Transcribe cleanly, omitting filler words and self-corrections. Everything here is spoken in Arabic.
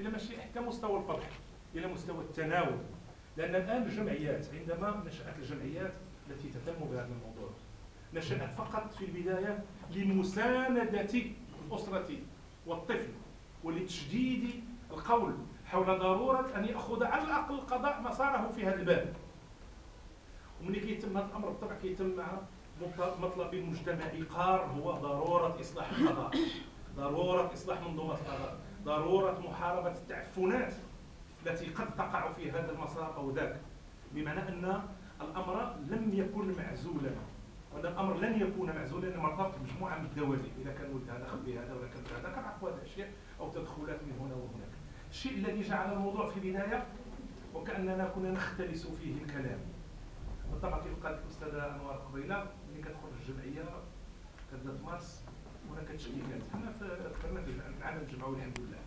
الى ماشي حتى مستوى الفضح، الى مستوى التناول. لان الان الجمعيات، عندما نشات الجمعيات التي تهتم بهذا الموضوع، نشات فقط في البدايه لمسانده الاسره والطفل ولتشديد القول حول ضروره ان ياخذ على الاقل القضاء مساره في هذا الباب. وملي كيتم هذا الامر بالطبع كيتم مع مطلب مجتمعي قار، هو ضروره اصلاح القضاء، ضروره اصلاح منظومه القضاء، ضروره محاربه التعفنات التي قد تقع في هذا المسار او ذاك. بمعنى ان الامر لم يكن معزولا، وهذا الامر لن يكون معزولا لان مرتبط بمجموعه من الدواليب. اذا كان ولد هذا خبي هذا ولا كان هذا، كنعرفوا هذه الاشياء او تدخلات من هنا وهناك. الشيء الذي جعل الموضوع في البدايه وكاننا كنا نختلس فيه الكلام. بالطبع كيف قالت الاستاذه انوار قبيله، ملي كتخرج الجمعيه كتبدا مارس هناك تشكيكات. حنا فكرنا في العمل الجمعوي الحمد لله.